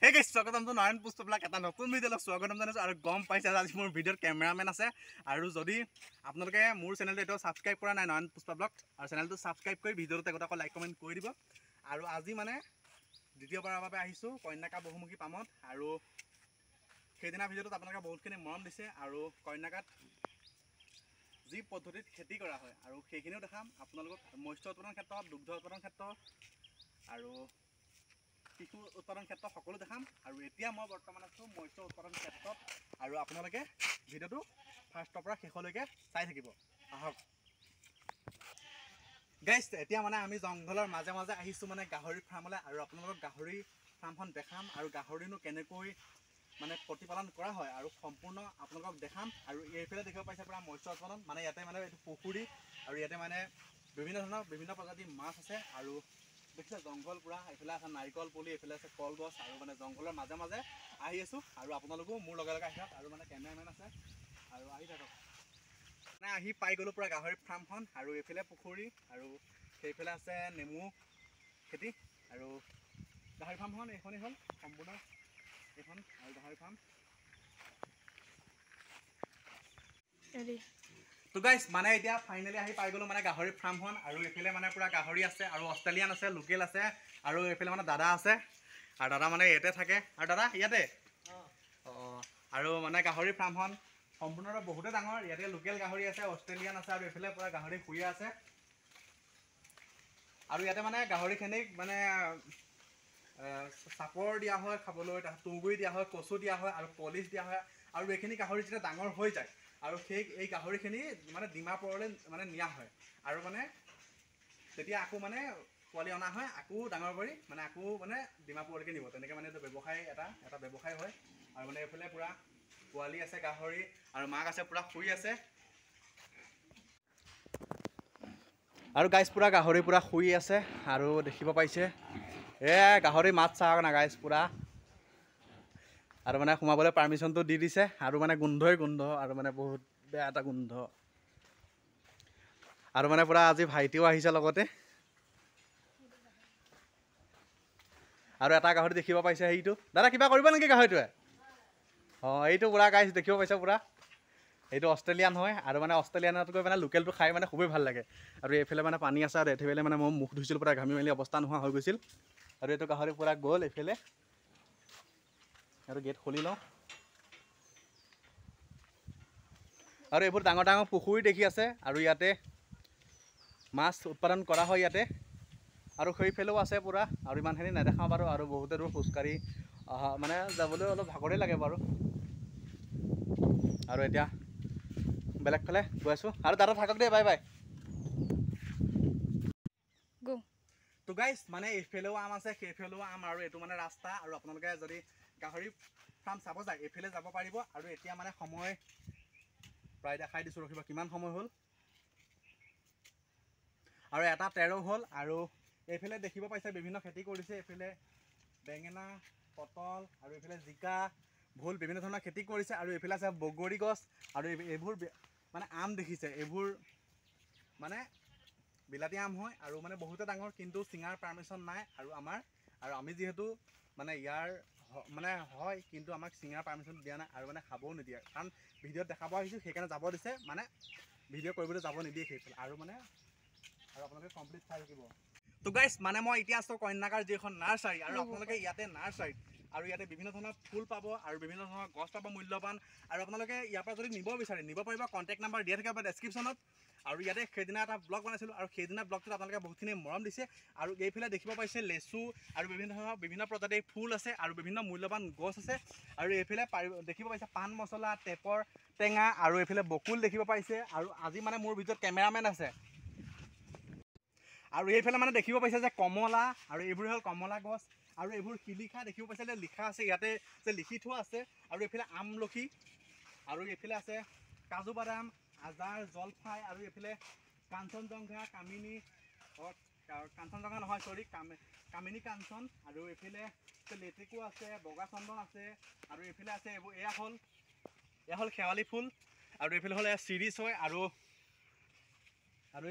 Hey guys, স্বাগতম to Nayan Pushpa blog এটা নতুন ভিডিঅ' স্বাগতম জনাইছো আৰু গম পাইছে আজি মোৰ ভিডিঅ'ৰ কেমেৰামেন আছে আৰু যদি আপোনালোকে মোৰ চেনেলটো এটো সাবস্ক্ৰাইব কৰা নাই নয়ন পুষ্প ব্লগ আৰু চেনেলটো সাবস্ক্ৰাইব কৰি ভিডিঅ'টো এটা লাইক কমেন্ট কৰি দিব আৰু আজি মানে দ্বিতীয়বাৰৰ বাবে আহিছো কন্যাকা বহুমুখী পামত আৰু সেইদিনা ভিডিঅ'টোত আপোনালোকে বহুতখিনি মৰম দিছে আৰু কন্যাকাত যি পদ্ধতিত খেতি কৰা হয় আৰু সেইখিনিও দেখাম আপোনালোকক মৎস্য উৎপাদন ক্ষেত্ৰত দুগ্ধ উৎপাদন ক্ষেত্ৰত আৰু শিশু উৎপাদন ক্ষেত্ৰত সকলো দেখাম আৰু এতিয়া মই বৰ্তমান আছো মৎস্য উৎপাদন ক্ষেত্ৰত আৰু আপোনালোকে ভিডিঅ'টো ফাৰ্ষ্টৰ পৰা শেষলৈকে চাই থাকিব আহক গাইস এতিয়া মানে আমি জংঘলৰ মাজে মাজে আহিছো মানে গাহৰি ফাৰ্মলৈ আৰু আপোনালোকক গাহৰি ফাৰ্মখন দেখাম আৰু গাহৰিনো কেনেকৈ মানে প্ৰতিপালন কৰা হয় আৰু সম্পূৰ্ণ আপোনালোকক দেখাম আৰু এইফালে দেখিব পাইছে পুৰা মৎস্য উৎপাদন মানে ইয়াতে মানে এইটো পুখুৰী আৰু ইয়াতে মানে বিভিন্ন প্ৰজাতিৰ মাছ আছে আৰু দেখিছে জংঘল পুৰা এইফালে আছে নাৰিকল পুলি এইফালে আছে কলগছ আৰু মানে জংঘলৰ মাজে মাজে আহি আছো আৰু আপোনালোকো মোৰ লগে লগে আহিব আৰু মানে কেমেৰামেন আছে আৰু আহি থাকক মানে আহি পাই গ'লো পুৰা গাহৰি ফাৰ্মখন আৰু এইফালে পুখুৰী আৰু সেইফালে আছে নেমু খেতি আৰু গাহৰি ফাৰ্মখন এইখনেই হ'ল সম্পূৰ্ণ এইখন আৰু গাহৰি ফাৰ্ম তো গাইস মানে এতিয়া ফাইনালি আহি পাই গ'লো মানে গাহৰি ফাৰ্মখন আৰু এইফালে মানে পুৰা গাহৰি আছে আৰু অষ্ট্ৰেলিয়ান আছে লোকেল আছে আৰু এইফালে মানে দাদা আছে আৰু দাদা মানে ইয়াতে থাকে আৰু দাদা ইয়াতে আৰু মানে গাহৰি ফাৰ্মখন সম্পূৰ্ণৰূপে বহুতে ডাঙৰ ইয়াতে লোকেল গাহৰি আছে অষ্ট্ৰেলিয়ান আছে আৰু এইফালে পুৰা গাহৰি শুই আছে আৰু ইয়াতে মানে গাহৰিখিনিক মানে চাপৰ দিয়া হয় খাবলৈ তুঁহগুৰি দিয়া হয় কচু দিয়া হয় আৰু পলিচ দিয়া হয় আৰু এইখিনি গাহৰি যেতিয়া ডাঙৰ হৈ যায় আৰু এই গাহৰিখিনি মানে ডিমাপুৰলৈ মানে নিয়া হয় আৰু মানে তেতিয়া আকৌ মানে পোৱালি অনা হয় আকৌ ডাঙৰ কৰি মানে আকৌ মানে ডিমাপুৰলৈকে নিব তেনেকৈ মানে এইটো ব্যৱসায় এটা ব্যৱসায় হয় আৰু মানে এইফালে পূৰা পোৱালি আছে গাহৰি আৰু মাক আছে পূৰা শুই আছে আৰু গাইজ পূৰা গাহৰি পূৰা শুই আছে আৰু দেখিব পাইছে গাহৰি মাছ চাওক না গাইজ পূৰা আৰু মানে সোমাবলৈ পাৰ্মিশ্যনটো দি দিছে আৰু মানে গোন্ধই গোন্ধ আৰু মানে বহুত বেয়া এটা গোন্ধ আৰু মানে পূৰা আজি ভাইটিও আহিছে লগতে আৰু এটা গাহৰি দেখিব পাইছে সেইটো দাদা কিবা কৰিব নেকি গাহৰিটোৱে এইটো পূৰা গাইজ দেখিব পাইছে পূৰা এইটো অষ্ট্ৰেলিয়ান হয় আৰু মানে অষ্ট্ৰেলিয়ানতকৈ মানে লোকেলটো খাই মানে খুবেই ভাল লাগে আৰু এইফালে মানে পানী আছে আৰু এইফালে মানে মই মুখ ধুইছিলোঁ পূৰা ঘামি মেলি অৱস্থা নোহোৱা হৈ গৈছিল আৰু এইটো গাহৰি পূৰা গ'ল এইফালে আৰু গেট খুলি লওঁ আৰু এইবোৰ ডাঙৰ ডাঙৰ পুখুৰী দেখি আছে আৰু ইয়াতে মাছ উৎপাদন কৰা হয় ইয়াতে আৰু সেইফালেও আছে পূৰা আৰু ইমানখিনি নেদেখাওঁ বাৰু আৰু বহুতে দূৰ খোজকাঢ়ি অহা মানে যাবলৈ অলপ ভাগৰেই লাগে বাৰু আৰু এতিয়া বেলেগ ফালে গৈ আছোঁ আৰু দাদা থাকক দেই বাই বাই তো গাইজ মানে এইফালেও আম আছে সেইফালেও আম আৰু এইটো মানে ৰাস্তা আৰু আপোনালোকে যদি গাহৰি ফাৰ্ম চাব যায় এইফালে যাব পাৰিব আৰু এতিয়া মানে সময় প্ৰায় দেখাই দিছোঁ ৰখিব কিমান সময় হ'ল আৰু 1:13 হ'ল আৰু এইফালে দেখিব পাইছে বিভিন্ন খেতি কৰিছে এইফালে বেঙেনা পটল আৰু এইফালে জিকা ভোল বিভিন্ন ধৰণৰ খেতি কৰিছে আৰু এইফালে আছে বগৰী গছ আৰু এইবোৰ মানে আম দেখিছে এইবোৰ মানে বিলাতী আম হয় আৰু মানে বহুতে ডাঙৰ কিন্তু চিঙাৰ পাৰ্মিশ্যন নাই আৰু আমি যিহেতু মানে ইয়াৰ মানে হয় কিন্তু আমাক চিঙাৰ পাৰ্মিশ্যন দিয়া নাই আৰু মানে খাবও নিদিয়ে কাৰণ ভিডিঅ'ত দেখাব আহিছোঁ সেইকাৰণে যাব দিছে মানে ভিডিঅ' কৰিবলৈ যাব নিদিয়ে সেইফালে আৰু মানে আৰু আপোনালোকে কমপ্লিট চাই থাকিব তো গাইজ মানে মই এতিয়া আছোঁ কন্যাকাৰ যিখন নাৰ্চাৰী আৰু আপোনালোকে ইয়াতে নাৰ্চাৰীত আৰু ইয়াতে বিভিন্ন ধৰণৰ ফুল পাব আৰু বিভিন্ন ধৰণৰ গছ পাব মূল্যৱান আৰু আপোনালোকে ইয়াৰ পৰা যদি নিব বিচাৰে নিব পাৰিব কণ্টেক্ট নাম্বাৰ দিয়া থাকিব ডেছক্ৰিপশ্যনত আৰু ইয়াতে সেইদিনা এটা ব্লগ বনাইছিলোঁ আৰু সেইদিনা ব্লগটোত আপোনালোকে বহুতখিনি মৰম দিছে আৰু এইফালে দেখিব পাইছে লেচু আৰু বিভিন্ন প্ৰজাতিৰ ফুল আছে আৰু বিভিন্ন মূল্যৱান গছ আছে আৰু এইফালে দেখিব পাইছে পাণ মছলা টেপৰ টেঙা আৰু এইফালে বকুল দেখিব পাইছে আৰু আজি মানে মোৰ ভিতৰত কেমেৰামেন আছে আৰু এইফালে মানে দেখিব পাইছে যে কমলা আৰু এইবোৰ হ'ল কমলা গছ আৰু এইবোৰ শিলিখা দেখিব পাইছে যে লিখা আছে ইয়াতে যে লিখি থোৱা আছে আৰু এইফালে আমলখি আৰু এইফালে আছে কাজু বাদাম আজাৰ জলফাই আৰু এইফালে কাঞ্চনজংঘা কাঞ্চনজংঘা নহয় চৰি কামিনী কাঞ্চন আৰু এইফালে লেটেকু আছে বগা চন্দন আছে আৰু এইফালে আছে এয়া হ'ল শেৱালি ফুল আৰু এইফালে হ'ল এয়া চিৰিজ হয় আৰু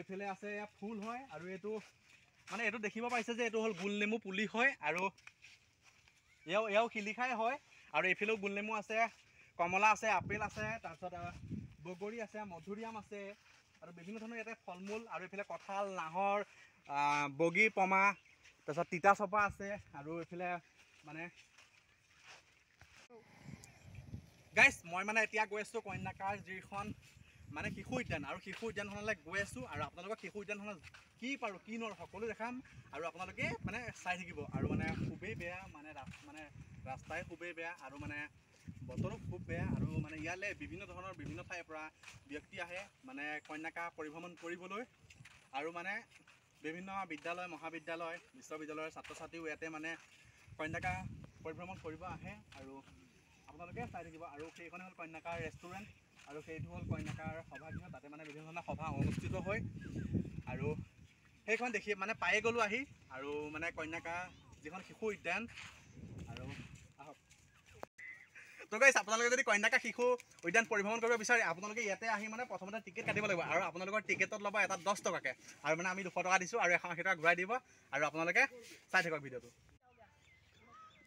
এইফালে আছে এয়া ফুল হয় আৰু এইটো মানে এইটো দেখিব পাইছে যে এইটো হ'ল গোল নেমু পুলি হয় আৰু এয়াও শিলিখাই হয় আৰু এইফালেও গোলনেমু আছে, কমলা আছে, আপেল আছে, তাৰপিছত বগৰী আছে, মধুৰিআম আছে আৰু বিভিন্ন ধৰণৰ ইয়াতে ফল মূল আৰু এইফালে কঁঠাল, নাহৰ, বগী পমা, তাৰপিছত তিতা চপা আছে আৰু এইফালে মানে গাইছ মই মানে এতিয়া গৈ আছোঁ কন্যাকাৰ যিখন মানে শিশু উদ্যান আৰু শিশু উদ্যানখনলৈ গৈ আছোঁ আৰু আপোনালোকক শিশু উদ্যানখনত কি পাৰোঁ কি নোৱাৰোঁ সকলো দেখাম আৰু আপোনালোকে মানে চাই থাকিব আৰু মানে খুবেই বেয়া মানে ৰাস্তাই খুবেই বেয়া আৰু মানে বতৰো খুব বেয়া আৰু মানে ইয়ালৈ বিভিন্ন ঠাইৰ পৰা ব্যক্তি আহে মানে কন্যাকা পৰিভ্ৰমণ কৰিবলৈ আৰু মানে বিভিন্ন বিদ্যালয় মহাবিদ্যালয় বিশ্ববিদ্যালয়ৰ ছাত্ৰ ছাত্ৰীও ইয়াতে মানে কন্যাকা পৰিভ্ৰমণ কৰিব আহে আৰু আপোনালোকে চাই থাকিব আৰু সেইখনে হ'ল কন্যাকাৰ ৰেষ্টুৰেণ্ট আৰু সেইটো হ'ল কন্যাকাৰ সভাগৃহ তাতে মানে বিভিন্ন ধৰণৰ সভা অনুষ্ঠিত হয় আৰু সেইখন দেখি মানে পায়ে গ'লোঁ আহি আৰু মানে কন্যাকা যিখন শিশু উদ্যান আৰু আহক তো গাইছ আপোনালোকে যদি কন্যাকা শিশু উদ্যান পৰিভ্ৰমণ কৰিব বিচাৰে আপোনালোকে ইয়াতে আহি মানে প্ৰথমতে টিকেট কাটিব লাগিব আৰু আপোনালোকৰ টিকেটত ল'ব এটা 10 টকাকৈ আৰু মানে আমি 200 টকা দিছোঁ আৰু 180 টকা ঘূৰাই দিব আৰু আপোনালোকে চাই থাকক ভিডিঅ'টো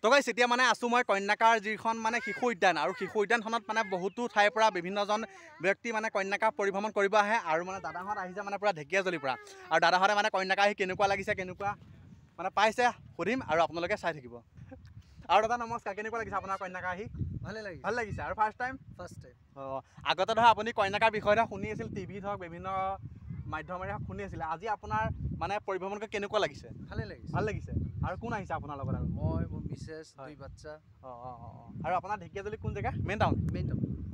তো গাইছ এতিয়া মানে আছোঁ মই কন্যাকাৰ যিখন মানে শিশু উদ্যান আৰু শিশু উদ্যানখনত মানে বহুতো ঠাইৰ পৰা বিভিন্নজন ব্যক্তি মানে কন্যাকা পৰিভ্ৰমণ কৰিব আহে আৰু মানে দাদাহঁত আহিছে মানে পূৰা ঢেকীয়াজুলিৰ পৰা আৰু দাদাহঁতে মানে কন্যাকা আহি কেনেকুৱা লাগিছে কেনেকুৱা মানে পাইছে সুধিম আৰু আপোনালোকে চাই থাকিব আৰু দাদা নমস্কাৰ কেনেকুৱা লাগিছে আপোনাৰ কন্যাকা আহি ভাল লাগিছে আৰু ফাৰ্ষ্ট টাইম অঁ আগতে ধৰক আপুনি কন্যাকাৰ বিষয়ে শুনি আছিল টিভিত হওক বিভিন্ন মাধ্যমেৰে শুনি আছিলে আজি আপোনাৰ মানে পৰিভ্ৰমণ কৰি কেনেকুৱা লাগিছে ভাল লাগিছে আৰু কোন আহিছে আপোনাৰ লগত আৰু মই মোৰ মিছেছ দুই বাচ্চা আৰু আপোনাৰ ঢেকীয়াজুলি কোন জেগা মেইন টাউন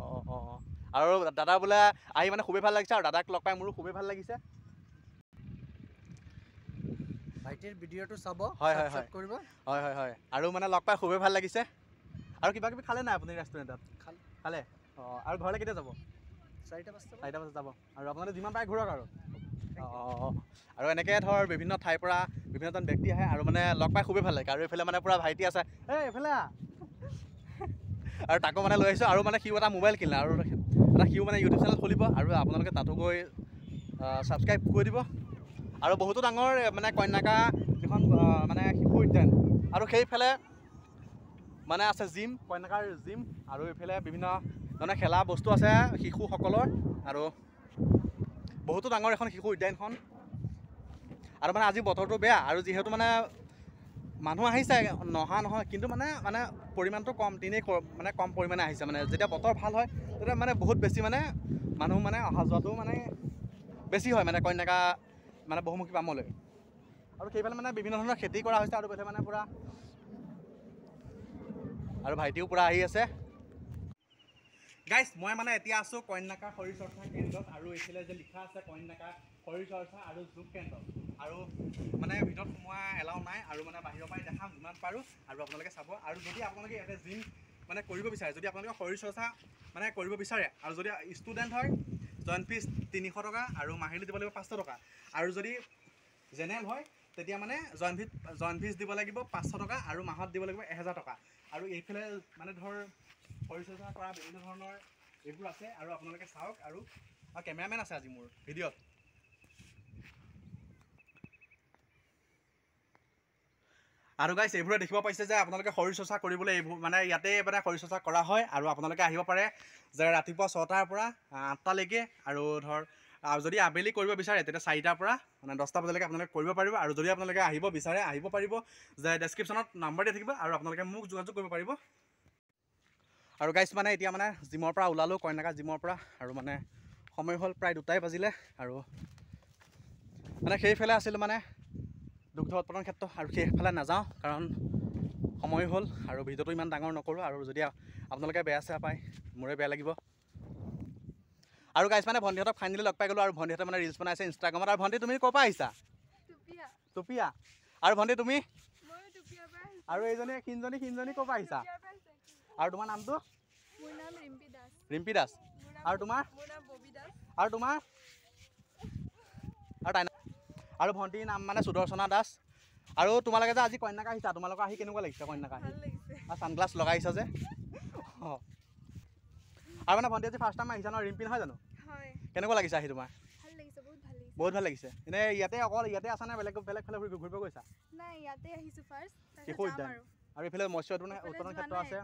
অঁ আৰু দাদা বোলে আহি মানে খুবেই ভাল লাগিছে আৰু দাদাক লগ পাই মোৰো খুবেই ভাল লাগিছে ভাইটিৰ ভিডিঅ'টো চাব হয় কৰিব আৰু মানে লগ পাই খুবেই ভাল লাগিছে আৰু কিবা কিবি খালে নাই আপুনি ৰেষ্টুৰেণ্টত খালে অঁ আৰু ঘৰলৈ কেতিয়া যাব 4টা বজাত যাব আৰু আপোনালোকে যিমান পাৰে ঘূৰক আৰু আৰু এনেকৈ ধৰ বিভিন্ন ঠাইৰ পৰা বিভিন্নজন ব্যক্তি আহে আৰু মানে লগ পাই খুবেই ভাল লাগে আৰু এইফালে মানে পূৰা ভাইটি আছে এইফালে আৰু তাকো মানে লৈ আহিছোঁ আৰু মানে সিও এটা মোবাইল কিনিলে আৰু সিও মানে ইউটিউব চেনেল খুলিব আৰু আপোনালোকে তাতো গৈ ছাবস্ক্ৰাইব কৰি দিব আৰু বহুতো ডাঙৰ মানে কন্যাকা যিখন মানে শিশু উদ্যান আৰু সেইফালে মানে আছে জিম কন্যাকাৰ জিম আৰু এইফালে বিভিন্ন ধৰণৰ খেলা বস্তু আছে শিশুসকলৰ আৰু বহুতো ডাঙৰ এখন শিশু উদ্যানখন আৰু মানে আজি বতৰটো বেয়া আৰু যিহেতু মানে মানুহ আহিছে নহা নহয় কিন্তু মানে পৰিমাণটো কম মানে কম পৰিমাণে আহিছে মানে যেতিয়া বতৰ ভাল হয় তেতিয়া মানে বহুত বেছি মানে মানুহ মানে অহা যোৱাটো মানে বেছি হয় মানে কন্যাকা মানে বহুমুখী পামলৈ আৰু সেইফালে মানে বিভিন্ন ধৰণৰ খেতি কৰা হৈছে আৰু মানে পূৰা আৰু ভাইটিও পূৰা আহি আছে গাইছ মই মানে এতিয়া আছোঁ কন্যাকা শৰীৰ চৰ্চা কেন্দ্ৰত আৰু এইফালে যে লিখা আছে কন্যাকা শৰীৰ চৰ্চা আৰু যোগ কেন্দ্ৰ আৰু মানে ভিতৰত সোমোৱা এলাও নাই আৰু মানে বাহিৰৰ পৰাই দেখাম যিমান পাৰোঁ আৰু আপোনালোকে চাব আৰু যদি আপোনালোকে ইয়াতে জিম মানে কৰিব বিচাৰে যদি আপোনালোকে শৰীৰ চৰ্চা মানে কৰিব বিচাৰে আৰু যদি ষ্টুডেণ্ট হয় জইন ফিজ 300 টকা আৰু মাহিলী দিব লাগিব 500 টকা আৰু যদি জেনেৰেল হয় তেতিয়া মানে জইন ফিজ দিব লাগিব 500 টকা আৰু মাহত দিব লাগিব 1000 টকা আৰু এইফালে মানে ধৰ শৰীৰ চৰ্চা কৰা বিভিন্ন ধৰণৰ এইবোৰ আছে আৰু আপোনালোকে চাওক আৰু কেমেৰামেন আছে আজি মোৰ ভিডিঅ'ত আৰু গাইছ এইবোৰে দেখিব পাইছে যে আপোনালোকে শৰীৰ চৰ্চা কৰিবলৈ এইবোৰ মানে ইয়াতে মানে শৰীৰ চৰ্চা কৰা হয় আৰু আপোনালোকে আহিব পাৰে যে ৰাতিপুৱা 6টাৰ পৰা 8টালৈকে আৰু ধৰ যদি আবেলি কৰিব বিচাৰে তেতিয়া 4টাৰ পৰা মানে 10টা বজালৈকে আপোনালোকে কৰিব পাৰিব আৰু যদি আপোনালোকে আহিব বিচাৰে আহিব পাৰিব যে ডেছক্ৰিপশ্যনত নাম্বাৰ দিয়া থাকিব আৰু আপোনালোকে মোক যোগাযোগ কৰিব পাৰিব আৰু গাইছ মানে এতিয়া মানে জিমৰ পৰা ওলালোঁ কন্যাকা জিমৰ পৰা আৰু মানে সময় হ'ল প্ৰায় 2টাই বাজিলে আৰু মানে সেইফালে আছিলোঁ মানে দুগ্ধ উৎপাদন ক্ষেত্ৰ আৰু সেইফালে নাযাওঁ কাৰণ সময় হ'ল আৰু ভিডিঅ'টো ইমান ডাঙৰ নকৰোঁ আৰু যদি আপোনালোকে বেয়া চেয়া পায় মোৰে বেয়া লাগিব আৰু গাইছ মানে ভণ্টিহঁতক ফাইনেলি লগ পাই গ'লোঁ আৰু ভণ্টিহঁতে মানে ৰিলচ বনাইছে ইনষ্টাগ্ৰামত আৰু ভণ্টি তুমি ক'ৰ পৰা আহিছা টুপিয়া আৰু ভণ্টি তুমি আৰু এইজনী সিনজনী ক'ৰ পৰা আহিছা আৰু তোমাৰ নামটো ৰিম্পী দাস আৰু তোমাৰ আৰু তোমাৰ আৰু তাই আৰু ভণ্টিৰ নাম মানে সুদৰ্শনা দাস আৰু তোমালোকে যে আজি কন্যাকা আহিছা তোমালোকৰ আহি কেনেকুৱা লাগিছে কন্যাকা আহি আৰু ছানগ্লাছ লগাইছা যে অঁ আৰু মানে ভণ্টি আজি ফাৰ্ষ্ট টাইম আহিছা ন ৰিম্পী নহয় জানো কেনেকুৱা লাগিছে আহি তোমাৰ বহুত ভাল লাগিছে এনেই ইয়াতে আছা নে বেলেগ ফালে ঘূৰিব গৈছা নাই ইয়াতে আহিছোঁ ফাৰ্ষ্ট শিশু উদ্যান আৰু এইফালে মৎস্য উৎপাদন ক্ষেত্ৰ আছে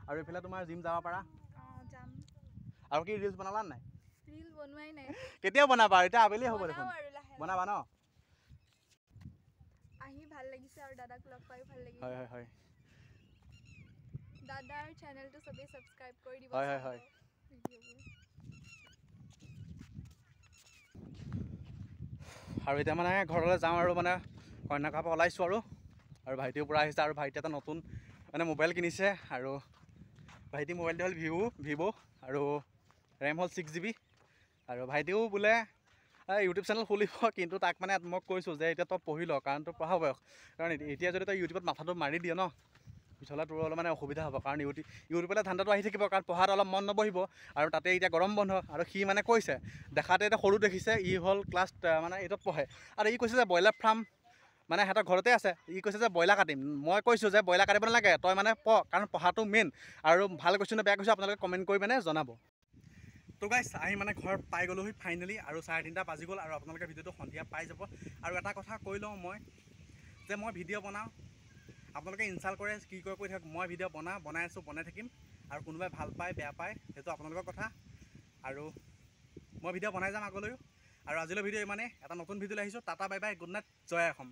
আৰু এইফালে তোমাৰ জিম যাব পাৰা যাম আৰু কি ৰিলছ বনালা নাই ৰিল বনোৱাই নাই কেতিয়া বনাবা এতিয়া আবেলি হ'ব দেখোন বনাও আৰু লাহে বনাবা ন আহি ভাল লাগিছে আৰু দাদাক লগ পাই ভাল লাগিছে হয় হয় হয় দাদাৰ চেনেলটো সবেই সাবস্ক্ৰাইব কৰি দিব হয় হয় হয় আৰু এতিয়া মানে ঘৰলৈ যাওঁ আৰু মানে কন্যাকাৰ পৰা ওলাইছোঁ আৰু ভাইটিৰ পৰা আহিছে আৰু ভাইটি এটা নতুন মানে মোবাইল কিনিছে আৰু ভাইটি মোবাইলটো হ'ল ভিভ' আৰু ৰেম হ'ল 6 GB আৰু ভাইটিও বোলে ইউটিউব চেনেল খুলিব কিন্তু তাক মানে মই কৈছোঁ যে এতিয়া তই পঢ়ি ল কাৰণ তোৰ পঢ়া বয়স কাৰণ এতিয়া যদি তই ইউটিউবত মাথাটো মাৰি দিয় ন পিছলৈ তোৰ অলপ মানে অসুবিধা হ'ব কাৰণ ইউটিউবলৈ ধান্দাটো আহি থাকিব কাৰণ পঢ়াত অলপ মন নবহিব আৰু তাতে এতিয়া গৰম বন্ধ আৰু সি মানে কৈছে দেখাতে এতিয়া সৰু দেখিছে ই হ'ল ক্লাছ মানে 8ত পঢ়ে আৰু ই কৈছে যে ব্ৰইলাৰ ফাৰ্ম মানে সিহঁতৰ ঘৰতে আছে ই কৈছে যে ব্ৰইলাৰ কাটিম মই কৈছোঁ যে ব্ৰইলাৰ কাটিব নালাগে তই মানে কাৰণ পঢ়াটো মেইন আৰু ভাল কৈছোঁ নে বেয়া কৈছোঁ আপোনালোকে কমেণ্ট কৰি মানে জনাব তো গাইছ আহি মানে ঘৰ পাই গ'লোহি ফাইনেলি আৰু 3:30 বাজি গ'ল আৰু আপোনালোকে ভিডিঅ'টো সন্ধিয়া পাই যাব আৰু এটা কথা কৈ লওঁ মই যে মই ভিডিঅ' বনাওঁ আপোনালোকে ইনষ্টাল কৰে কি কৰে কৈ থাকক মই ভিডিঅ' বনাই আছোঁ বনাই থাকিম আৰু কোনোবাই ভাল পায় বেয়া পায় সেইটো আপোনালোকৰ কথা আৰু মই ভিডিঅ' বনাই যাম আগলৈও আৰু আজিলৈ ভিডিঅ' ইমানে এটা নতুন ভিডিঅ'লৈ আহিছোঁ tata bye bye good night জয় অসম